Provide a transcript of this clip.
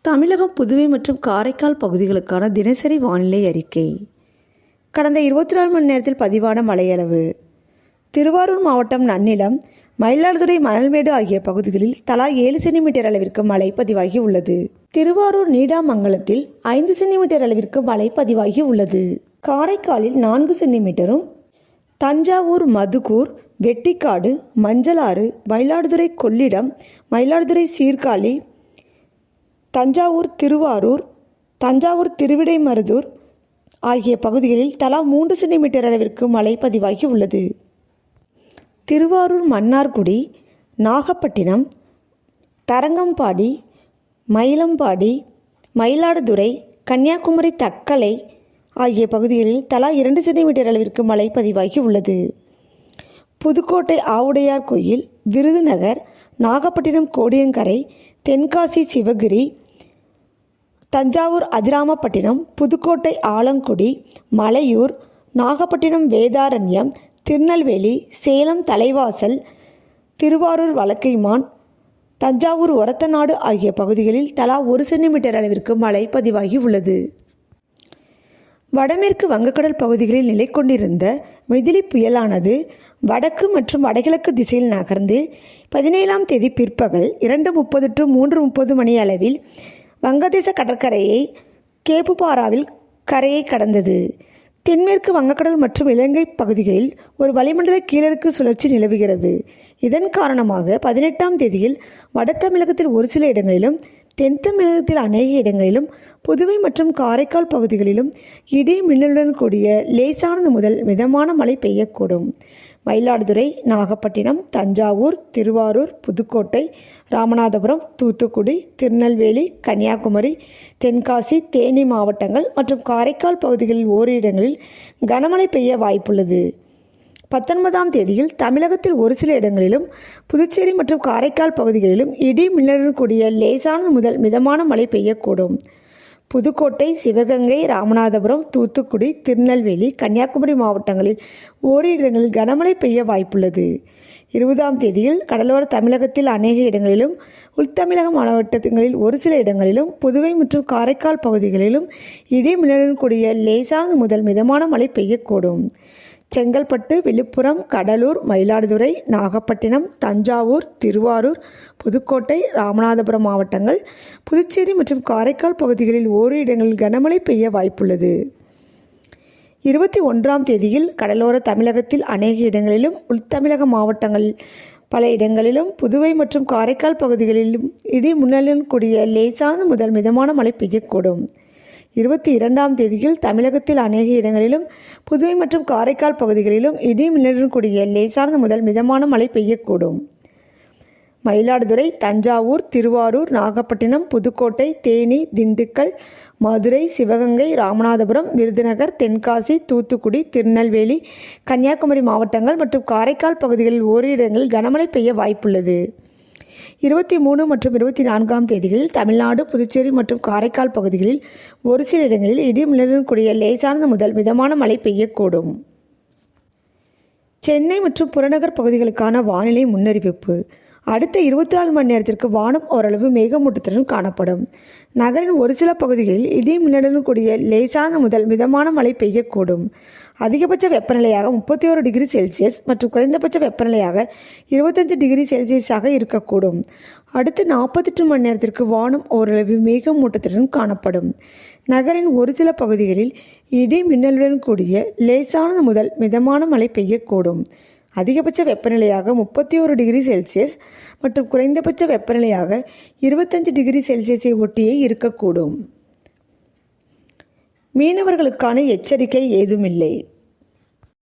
தமிழகம், புதுவை மற்றும் காரைக்கால் பகுதிகளுக்கான தினசரி வானிலை அறிக்கை. கடந்த 24 மணி நேரத்தில் பதிவான மழையளவு. திருவாரூர் மாவட்டம் நன்னிலம், மயிலாடுதுறை, மணல்மேடு ஆகிய பகுதிகளில் தலா 7 சென்டிமீட்டர் அளவிற்கு மழை பதிவாகி உள்ளது. திருவாரூர் நீடாமங்கலத்தில் 5 சென்டிமீட்டர் அளவிற்கு மழை பதிவாகி உள்ளது. காரைக்காலில் 4 சென்டிமீட்டரும், தஞ்சாவூர் மதுக்கூர், வெட்டிக்காடு, மஞ்சளாறு, மயிலாடுதுறை கொள்ளிடம், மயிலாடுதுறை சீர்காழி, தஞ்சாவூர் திருவாரூர், தஞ்சாவூர் திருவிடைமருதூர் ஆகிய பகுதிகளில் தலா 3 சென்டிமீட்டர் அளவிற்கு மழை பதிவாகி உள்ளது. திருவாரூர் மன்னார்குடி, நாகப்பட்டினம், தரங்கம்பாடி, மயிலம்பாடி, மயிலாடுதுறை, கன்னியாகுமரி தக்கலை ஆகிய பகுதிகளில் தலா 2 சென்டிமீட்டர் அளவிற்கு மழை பதிவாகி உள்ளது. புதுக்கோட்டை ஆவுடையார் கோயில், விருதுநகர், நாகப்பட்டினம் கோடியங்கரை, தென்காசி சிவகிரி, தஞ்சாவூர் அதிராமப்பட்டினம், புதுக்கோட்டை ஆலங்குடி, மலையூர், நாகப்பட்டினம் வேதாரண்யம், திருநெல்வேலி, சேலம் தலைவாசல், திருவாரூர் வலக்கைமான், தஞ்சாவூர் ஒரத்தநாடு ஆகிய பகுதிகளில் தலா 1 சென்டிமீட்டர் அளவிற்கு மழை பதிவாகி உள்ளது. வடமேற்கு வங்கக்கடல் பகுதிகளில் நிலை கொண்டிருந்த மிதிலி புயலானது வடக்கு மற்றும் வடகிழக்கு திசையில் நகர்ந்து 17ஆம் தேதி பிற்பகல் 2:30 to 3:30 மணி அளவில் வங்கதேச கடற்கரையை கேப்புபாராவில் கரையை கடந்தது. தென்மேற்கு வங்கக்கடல் மற்றும் இலங்கை பகுதிகளில் ஒரு வளிமண்டல கீழடுக்கு சுழற்சி நிலவுகிறது. இதன் காரணமாக 18ஆம் தேதியில் வட தமிழகத்தில் ஒரு சில இடங்களிலும், தென் தமிழகத்தில் அநேக இடங்களிலும், புதுவை மற்றும் காரைக்கால் பகுதிகளிலும் இடி மின்னலுடன் கூடிய லேசானது முதல் மிதமான மழை பெய்யக்கூடும். மயிலாடுதுறை, நாகப்பட்டினம், தஞ்சாவூர், திருவாரூர், புதுக்கோட்டை, ராமநாதபுரம், தூத்துக்குடி, திருநெல்வேலி, கன்னியாகுமரி, தென்காசி, தேனி மாவட்டங்கள் மற்றும் காரைக்கால் பகுதிகளில் ஓரிரு இடங்களில் கனமழை பெய்ய வாய்ப்புள்ளது. 19ஆம் தேதியில் தமிழகத்தில் ஒரு சில இடங்களிலும், புதுச்சேரி மற்றும் காரைக்கால் பகுதிகளிலும் இடி மின்னலுடன் கூடிய லேசானது முதல் மிதமான மழை பெய்யக்கூடும். புதுக்கோட்டை, சிவகங்கை, ராமநாதபுரம், தூத்துக்குடி, திருநெல்வேலி, கன்னியாகுமரி மாவட்டங்களில் ஓரிரு இடங்களில் கனமழை பெய்ய வாய்ப்புள்ளது. 20ஆம் தேதியில் கடலோர தமிழகத்தில் அநேக இடங்களிலும், உள்தமிழக மாவட்டங்களில் ஒரு சில இடங்களிலும், புதுவை மற்றும் காரைக்கால் பகுதிகளிலும் இடி மின்னலுடன் கூடிய லேசானது முதல் மிதமான மழை பெய்யக்கூடும். செங்கல்பட்டு, விழுப்புரம், கடலூர், மயிலாடுதுறை, நாகப்பட்டினம், தஞ்சாவூர், திருவாரூர், புதுக்கோட்டை, ராமநாதபுரம் மாவட்டங்கள், புதுச்சேரி மற்றும் காரைக்கால் பகுதிகளில் ஓரிரு இடங்களில் கனமழை பெய்ய வாய்ப்புள்ளது. 21ஆம் தேதியில் கடலோர தமிழகத்தில் அநேக இடங்களிலும், உள்தமிழக மாவட்டங்களில் பல இடங்களிலும், புதுவை மற்றும் காரைக்கால் பகுதிகளிலும் இடி மின்னலுடன் கூடிய லேசானது முதல் மிதமான மழை பெய்யக்கூடும். 22ஆம் தேதியில் தமிழகத்தில் அநேக இடங்களிலும், புதுவை மற்றும் காரைக்கால் பகுதிகளிலும் இடி மின்னலுடன் கூடிய லேசானது முதல் மிதமான மழை பெய்யக்கூடும். மயிலாடுதுறை, தஞ்சாவூர், திருவாரூர், நாகப்பட்டினம், புதுக்கோட்டை, தேனி, திண்டுக்கல், மதுரை, சிவகங்கை, ராமநாதபுரம், விருதுநகர், தென்காசி, தூத்துக்குடி, திருநெல்வேலி, கன்னியாகுமரி மாவட்டங்கள் மற்றும் காரைக்கால் பகுதிகளில் ஓரிரு இடங்களில் கனமழை பெய்ய வாய்ப்புள்ளது. 23 மற்றும் 24ஆம் தேதிகளில் தமிழ்நாடு, புதுச்சேரி மற்றும் காரைக்கால் பகுதிகளில் ஒரு சில இடங்களில் இடி மின்னலுடன் கூடிய லேசானது முதல் மிதமான மழை பெய்யக்கூடும். சென்னை மற்றும் புறநகர் பகுதிகளுக்கான வானிலை முன்னறிவிப்பு. அடுத்த 24 மணி நேரத்திற்கு வானம் ஓரளவு மேகமூட்டத்துடன் காணப்படும். நகரின் ஒரு சில பகுதிகளில் இடி மின்னலுடன் கூடிய லேசான முதல் மிதமான மழை பெய்யக்கூடும். அதிகபட்ச வெப்பநிலையாக 31 டிகிரி செல்சியஸ் மற்றும் குறைந்தபட்ச வெப்பநிலையாக 25 டிகிரி செல்சியஸாக இருக்கக்கூடும். அடுத்த 48 மணி நேரத்திற்கு வானம் ஓரளவு மேகமூட்டத்துடன் காணப்படும். நகரின் ஒரு சில பகுதிகளில் இடி மின்னலுடன் கூடிய லேசானது முதல் மிதமான மழை பெய்யக்கூடும். அதிகபட்ச வெப்பநிலையாக 31 டிகிரி செல்சியஸ் மற்றும் குறைந்தபட்ச வெப்பநிலையாக 25 டிகிரி செல்சியஸை ஒட்டியே இருக்கக்கூடும். மீனவர்களுக்கான எச்சரிக்கை ஏதுமில்லை.